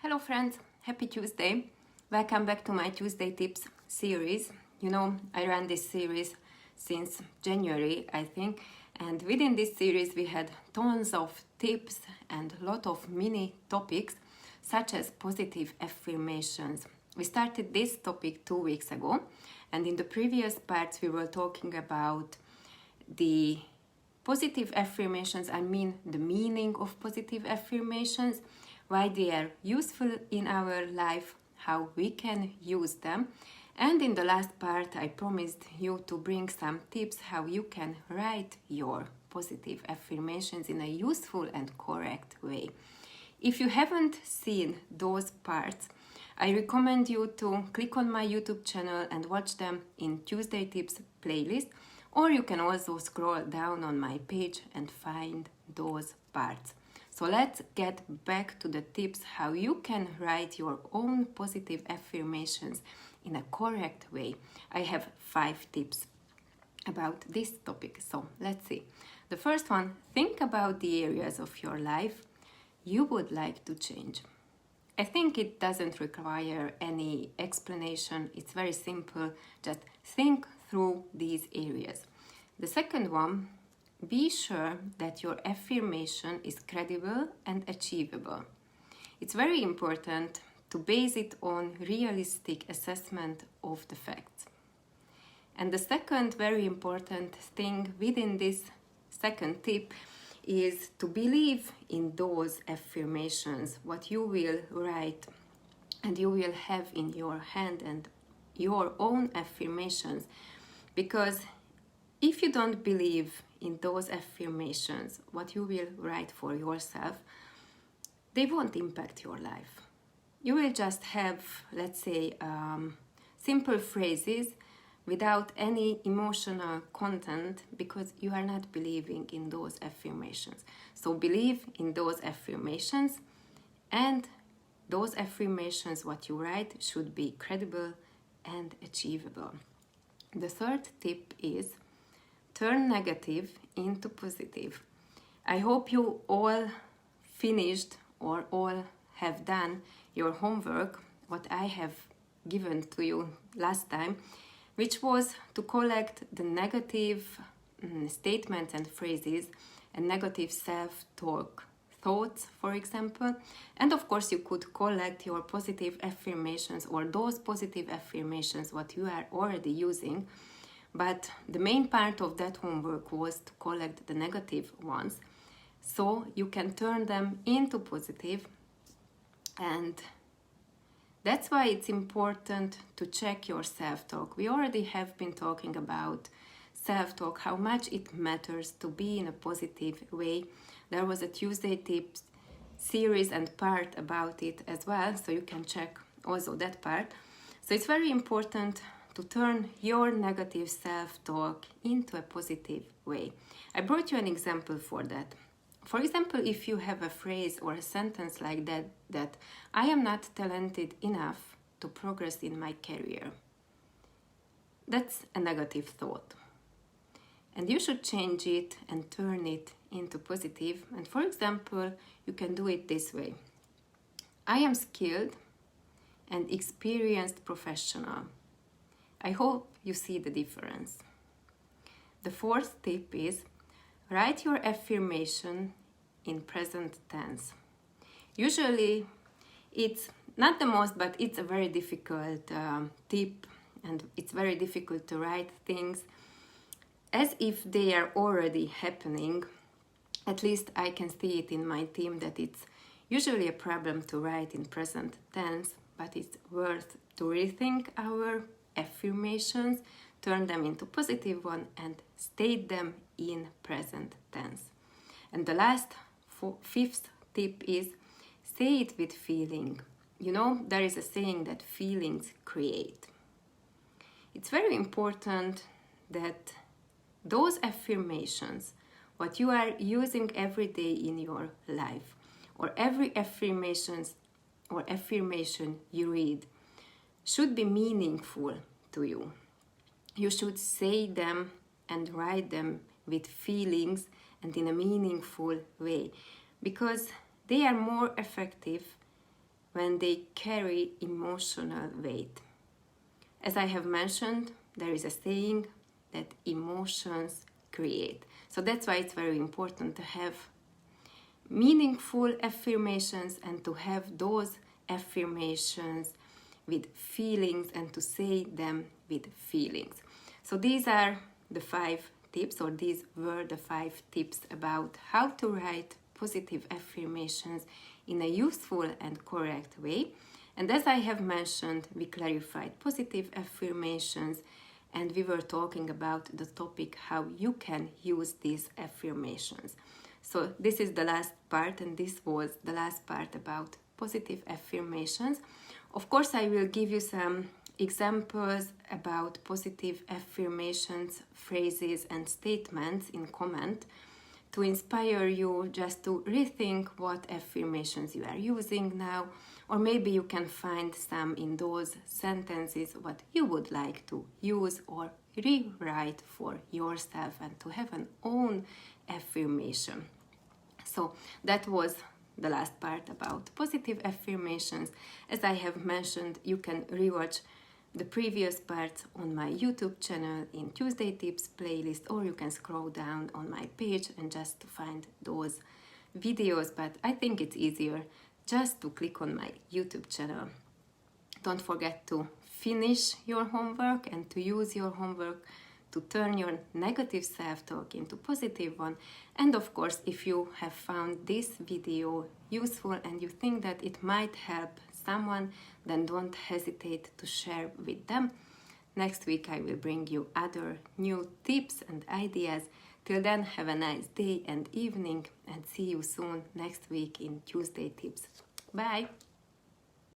Hello friends, happy Tuesday. Welcome back to my Tuesday Tips series. You know, I ran this series since January, I think, and within this series we had tons of tips and a lot of mini topics such as positive affirmations. We started this topic 2 weeks ago, and in the previous parts we were talking about the positive affirmations, the meaning of positive affirmations, why they are useful in our life, how we can use them. And in the last part, I promised you to bring some tips how you can write your positive affirmations in a useful and correct way. If you haven't seen those parts, I recommend you to click on my YouTube channel and watch them in Tuesday Tips playlist, or you can also scroll down on my page and find those parts. So let's get back to the tips how you can write your own positive affirmations in a correct way. I have 5 tips about this topic. So let's see. The first one, think about the areas of your life you would like to change. I think it doesn't require any explanation. It's very simple. Just think through these areas. The second one, be sure that your affirmation is credible and achievable. It's very important to base it on realistic assessment of the facts. And the second very important thing within this second tip is to believe in those affirmations, what you will write and you will have in your hand and your own affirmations. Because if you don't believe in those affirmations, what you will write for yourself, they won't impact your life. You will just have, let's say, simple phrases without any emotional content because you are not believing in those affirmations. So believe in those affirmations, and those affirmations, what you write, should be credible and achievable. The third tip is turn negative into positive. I hope you all finished or all have done your homework, what I have given to you last time, which was to collect the negative statements and phrases and negative self-talk thoughts, for example. And of course you could collect your positive affirmations or those positive affirmations what you are already using. But the main part of that homework was to collect the negative ones so you can turn them into positive. And that's why it's important to check your self-talk. We already have been talking about self-talk, how much it matters to be in a positive way. There was a Tuesday Tips series and part about it as well, so you can check also that part. So it's very important to turn your negative self-talk into a positive way. I brought you an example for that. For example, if you have a phrase or a sentence like that I am not talented enough to progress in my career. That's a negative thought. And you should change it and turn it into positive. And for example, you can do it this way. I am skilled and experienced professional. I hope you see the difference. The fourth tip is write your affirmation in present tense. Usually it's not the most, but it's a very difficult tip, and it's very difficult to write things as if they are already happening. At least I can see it in my team that it's usually a problem to write in present tense, but it's worth to rethink our affirmations, turn them into positive one and state them in present tense. And the last fifth tip is say it with feeling. You know, there is a saying that feelings create. It's very important that those affirmations, what you are using every day in your life, or every affirmation you read, should be meaningful to you. You should say them and write them with feelings and in a meaningful way, because they are more effective when they carry emotional weight. As I have mentioned, there is a saying that emotions create. So that's why it's very important to have meaningful affirmations and to have those affirmations with feelings and to say them with feelings. So these are the 5 tips, or these were the 5 tips about how to write positive affirmations in a useful and correct way. And as I have mentioned, we clarified positive affirmations and we were talking about the topic how you can use these affirmations. So this is the last part, and this was the last part about positive affirmations. Of course, I will give you some examples about positive affirmations, phrases and statements in comment to inspire you just to rethink what affirmations you are using now, or maybe you can find some in those sentences what you would like to use or rewrite for yourself and to have an own affirmation. So that was the last part about positive affirmations. As I have mentioned, you can rewatch the previous parts on my YouTube channel in Tuesday Tips playlist, or you can scroll down on my page and just find those videos, but I think it's easier just to click on my YouTube channel. Don't forget to finish your homework and to use your homework to turn your negative self-talk into positive one. And of course, if you have found this video useful and you think that it might help someone, then don't hesitate to share with them. Next week I will bring you other new tips and ideas. Till then, have a nice day and evening, and see you soon next week in Tuesday Tips. Bye!